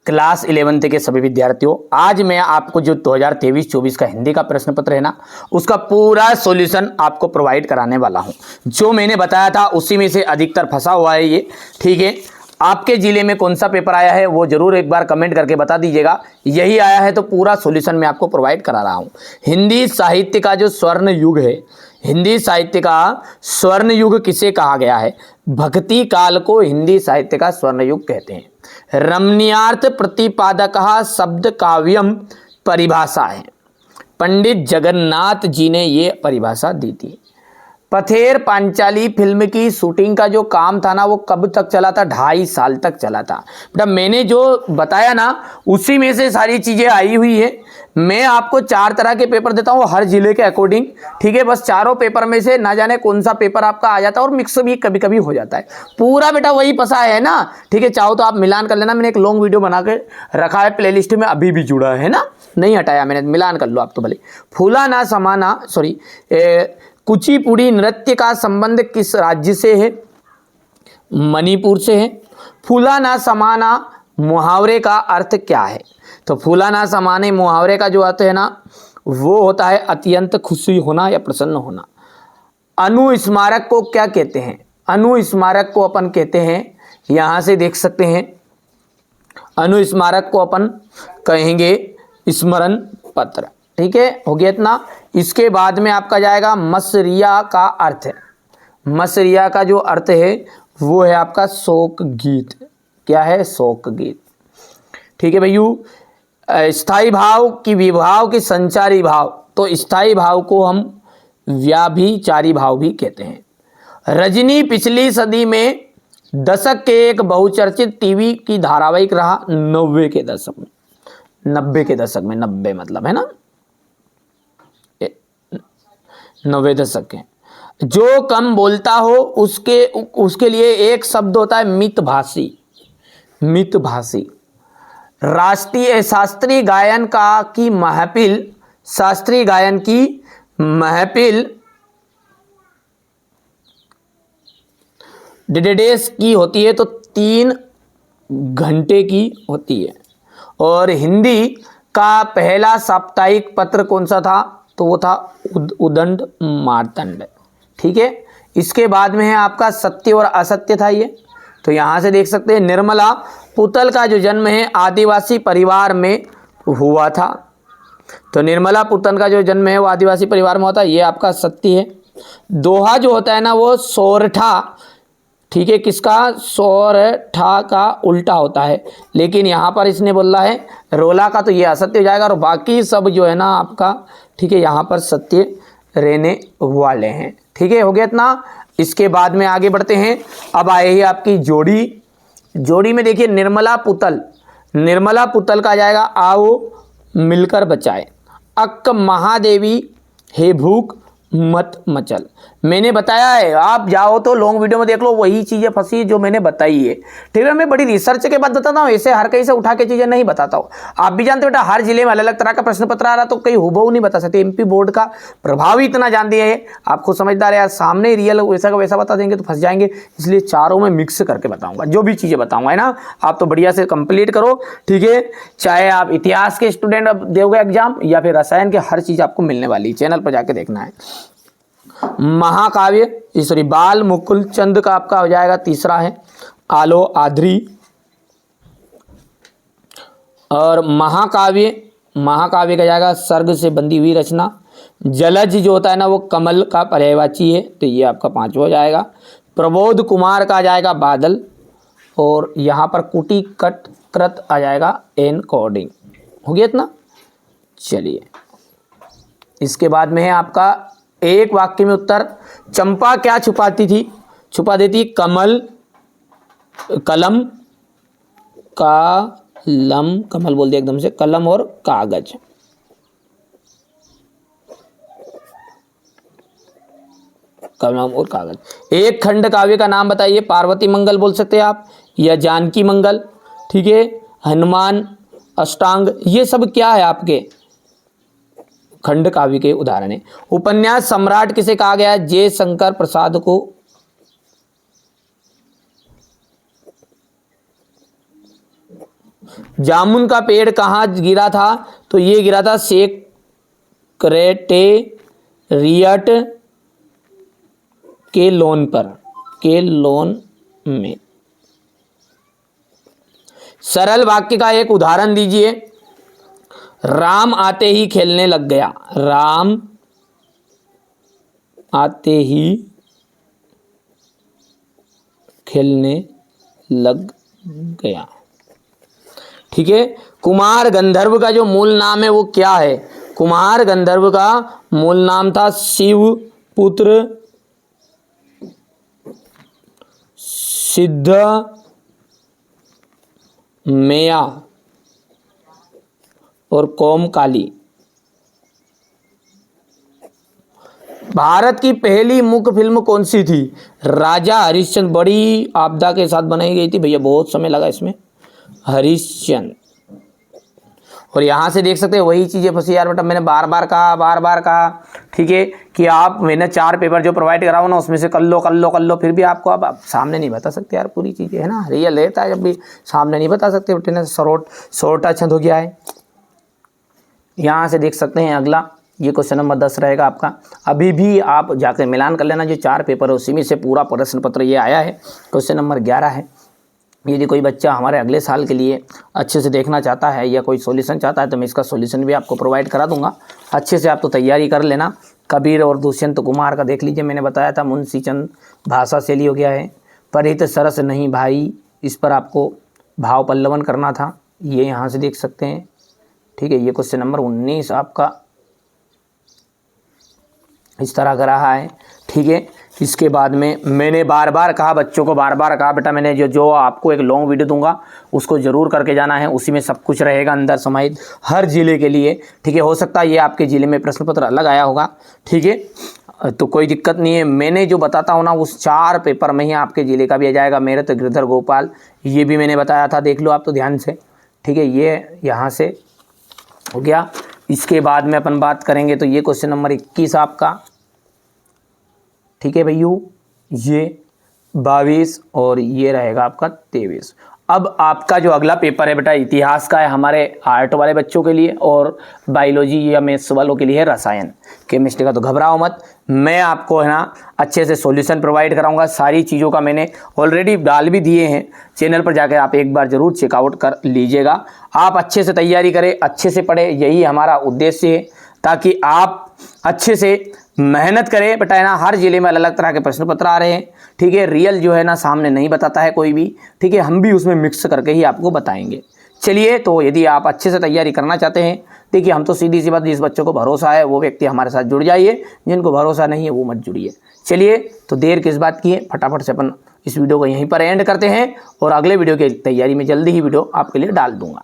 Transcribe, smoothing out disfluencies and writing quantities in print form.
Class 11th के सभी विद्यार्थियों, आज मैं आपको जो 2023-24 का हिंदी का प्रश्न पत्र है ना, उसका पूरा सॉल्यूशन आपको प्रोवाइड कराने वाला हूं। जो मैंने बताया था उसी में से अधिकतर फंसा हुआ है ये, ठीक है। आपके जिले में कौन सा पेपर आया है वो जरूर एक बार कमेंट करके बता दीजिएगा। यही आया है तो पूरा सॉल्यूशन मैं आपको प्रोवाइड करा रहा हूं। हिंदी साहित्य का जो स्वर्ण युग है, हिंदी साहित्य का स्वर्ण युग किसे कहा गया है? भक्ति काल को हिंदी साहित्य का स्वर्ण युग कहते हैं। रमणीयार्थ प्रतिपादक शब्द काव्यम परिभाषा है। पंडित जगन्नाथ जी ने ये परिभाषा दी थी। पथेर पांचाली फिल्म की शूटिंग का जो काम था ना, वो कब तक चला था? 2.5 साल तक चला था। बेटा मैंने जो बताया ना उसी में से सारी चीजें आई हुई है। मैं आपको 4 तरह के पेपर देता हूँ हर जिले के अकॉर्डिंग, ठीक है। बस चारों पेपर में से ना जाने कौन सा पेपर आपका आ जाता है, और मिक्स भी कभी कभी हो जाता है। पूरा बेटा वही फंसा है ना, ठीक है। चाहो तो आप मिलान कर लेना, मैंने एक लॉन्ग वीडियो बना के रखा है प्लेलिस्ट में, अभी भी जुड़ा है ना, नहीं हटाया मैंने, मिलान कर लो आप तो भले। फूला ना समाना कुचिपुड़ी नृत्य का संबंध किस राज्य से है? मणिपुर से है। फूला ना समाना मुहावरे का अर्थ क्या है? तो फूला ना समाने मुहावरे का जो अर्थ है ना, वो होता है अत्यंत खुशी होना या प्रसन्न होना। अनुस्मारक को क्या कहते हैं? अनुस्मारक को अपन कहते हैं, यहां से देख सकते हैं, अनुस्मारक को अपन कहेंगे स्मरण पत्र, ठीक है। हो गया इतना। इसके बाद में आपका जाएगा मसरिया का अर्थ है। मसरिया का जो अर्थ है वो है आपका शोक गीत। क्या है? शोक गीत, ठीक है भैया। स्थाई भाव की विभाव की संचारी भाव, तो स्थाई भाव को हम व्याभिचारी भाव भी कहते हैं। रजनी पिछली सदी में दशक के एक बहुचर्चित टीवी की धारावाहिक रहा। 90 के दशक में, 90 के दशक में, 90 मतलब है ना 90 दशक के। जो कम बोलता हो उसके लिए एक शब्द होता है मितभाषी। मितभाषी। राष्ट्रीय शास्त्रीय गायन की महफिल, शास्त्रीय गायन की महफिल डेडेस की होती है, तो 3 घंटे की होती है। और हिंदी का पहला साप्ताहिक पत्र कौन सा था? तो वो था उदंड मार्तंड, ठीक है। इसके बाद में है आपका सत्य और असत्य था ये, तो यहां से देख सकते हैं। निर्मला पुतल का जो जन्म है आदिवासी परिवार में हुआ था, तो निर्मला पुतल का जो जन्म है वो आदिवासी परिवार में होता है, ये आपका सत्य है। दोहा जो होता है ना वो सोरठा, ठीक है, किसका? सोरठा का उल्टा होता है, लेकिन यहाँ पर इसने बोला है रोला का, तो ये असत्य हो जाएगा। और बाकी सब जो है ना आपका, ठीक है, यहाँ पर सत्य रहने वाले हैं, ठीक है। हो गया इतना। इसके बाद में आगे बढ़ते हैं। अब आए ही आपकी जोड़ी। जोड़ी में देखिए निर्मला पुतल, निर्मला पुतल का जाएगा आओ मिलकर बचाए। अक्क महादेवी हे भूख मत मचल। मैंने बताया है, आप जाओ तो लॉन्ग वीडियो में देख लो, वही चीजें फंसी जो मैंने बताई है, ठीक है। मैं बड़ी रिसर्च के बाद बताता हूँ, ऐसे हर कहीं से उठा के चीजें नहीं बताता हूँ। आप भी जानते हो बेटा हर जिले में अलग अलग तरह का प्रश्न पत्र आ रहा, तो कहीं हुबहू नहीं बता सकते। एमपी बोर्ड का प्रभाव ही इतना जान दिया है, आप खुद समझदार है, सामने रियल वैसा का वैसा बता देंगे तो फंस जाएंगे। इसलिए चारों में मिक्स करके बताऊंगा, जो भी चीजें बताऊंगा, है ना। आप तो बढ़िया से कंप्लीट करो, ठीक है। चाहे आप इतिहास के स्टूडेंट दोगे एग्जाम या फिर रसायन के, हर चीज आपको मिलने वाली है, चैनल पर जाके देखना है। महाकाव्य सॉरी बाल मुकुल चंद का आपका हो जाएगा तीसरा है आलो आधरी। और महाकाव्य, महाकाव्य का जाएगा सर्ग से बंधी हुई रचना। जलज जो होता है ना वो कमल का पर्यायवाची है, तो ये आपका 5वां हो जाएगा। प्रबोध कुमार का आ जाएगा बादल। और यहाँ पर कुटी कट कृत आ जाएगा एनकोडिंग। हो गया इतना। चलिए इसके बाद में है आपका एक वाक्य में उत्तर। चंपा क्या छुपाती थी? छुपा देती कमल, कलम, कलम, कमल बोल दिया एकदम से, कलम और कागज। कलम और कागज। एक खंड काव्य का नाम बताइए। पार्वती मंगल बोल सकते हैं आप, या जानकी मंगल, ठीक है, हनुमान अष्टांग, ये सब क्या है आपके खंड काव्य के उदाहरण है। उपन्यास सम्राट किसे कहा गया है? जे शंकर प्रसाद को। जामुन का पेड़ कहाँ गिरा था? तो ये गिरा था सेक्रेटेरिएट के लॉन पर, के लॉन में। सरल वाक्य का एक उदाहरण दीजिए। राम आते ही खेलने लग गया। राम आते ही खेलने लग गया। ठीक है। कुमार गंधर्व का जो मूल नाम है वो क्या है? कुमार गंधर्व का मूल नाम था शिवपुत्र सिद्धमेया और कोमकाली। भारत की पहली मुख्य फिल्म कौन सी थी? राजा हरिश्चंद्र। बड़ी आपदा के साथ बनाई गई थी भैया, बहुत समय लगा इसमें। हरिश्चंद्र। और यहाँ से देख सकते हैं वही चीज़ें फंसी यार बेटा, मैंने बार बार कहा ठीक है कि आप मैंने 4 पेपर जो प्रोवाइड कराओ ना उसमें से कर लो, फिर भी आपको आप सामने नहीं बता सकते यार पूरी चीज़ें, है ना। रियल रहता है जब भी सामने नहीं बता सकते बेटे, ना शॉर्ट अच्छा हो गया है। यहाँ से देख सकते हैं अगला, ये क्वेश्चन नंबर 10 रहेगा आपका। अभी भी आप जाकर मिलान कर लेना, जो 4 पेपर है उसी में से पूरा प्रश्न पत्र ये आया है। क्वेश्चन नंबर 11 है। यदि कोई बच्चा हमारे अगले साल के लिए अच्छे से देखना चाहता है या कोई सॉल्यूशन चाहता है तो मैं इसका सॉल्यूशन भी आपको प्रोवाइड करा दूंगा। अच्छे से आप तो तैयारी कर लेना। कबीर और दुष्यंत कुमार का देख लीजिए, मैंने बताया था मुंशी चंद भाषा शैली हो गया है। परित सरस नहीं भाई, इस पर आपको भाव पल्लवन करना था, ये यहाँ से देख सकते हैं। ठीक है, ये क्वेश्चन नंबर 19 आपका इस तरह का रहा है। ठीक है, इसके बाद में मैंने बार बार कहा बच्चों को, बार बार कहा बेटा मैंने जो आपको एक लॉन्ग वीडियो दूंगा उसको ज़रूर करके जाना है, उसी में सब कुछ रहेगा अंदर समाहित हर ज़िले के लिए। ठीक है, हो सकता है ये आपके ज़िले में प्रश्न पत्र अलग आया होगा। ठीक है, तो कोई दिक्कत नहीं है, मैंने जो बताता हूँ ना उस 4 पेपर में ही आपके ज़िले का भी आ जाएगा। मेरे तो गिरधर गोपाल ये भी मैंने बताया था, देख लो आप तो ध्यान से। ठीक है, ये यहाँ से हो गया। इसके बाद में अपन बात करेंगे तो ये क्वेश्चन नंबर 21 आपका। ठीक है भैया, ये 22 और ये रहेगा आपका 23। अब आपका जो अगला पेपर है बेटा इतिहास का है हमारे आर्ट वाले बच्चों के लिए, और बायोलॉजी या मैथ्स वालों के लिए है रसायन। केमिस्ट्री का तो घबराओ मत, मैं आपको है ना अच्छे से सॉल्यूशन प्रोवाइड कराऊंगा। सारी चीज़ों का मैंने ऑलरेडी डाल भी दिए हैं चैनल पर, जाकर आप एक बार ज़रूर चेकआउट कर लीजिएगा। आप अच्छे से तैयारी करें, अच्छे से पढ़े, यही हमारा उद्देश्य है, ताकि आप अच्छे से मेहनत करें बेटा, है ना। हर जिले में अलग अलग तरह के प्रश्न पत्र आ रहे हैं। ठीक है, रियल जो है ना सामने नहीं बताता है कोई भी। ठीक है, हम भी उसमें मिक्स करके ही आपको बताएंगे। चलिए, तो यदि आप अच्छे से तैयारी करना चाहते हैं, देखिए हम तो सीधी सी बात, जिस बच्चों को भरोसा है वो व्यक्ति हमारे साथ जुड़ जाइए, जिनको भरोसा नहीं है वो मत जुड़िए। चलिए, तो देर किस बात की है, फटाफट से अपन इस वीडियो को यहीं पर एंड करते हैं और अगले वीडियो की तैयारी में जल्दी ही वीडियो आपके लिए डाल दूंगा।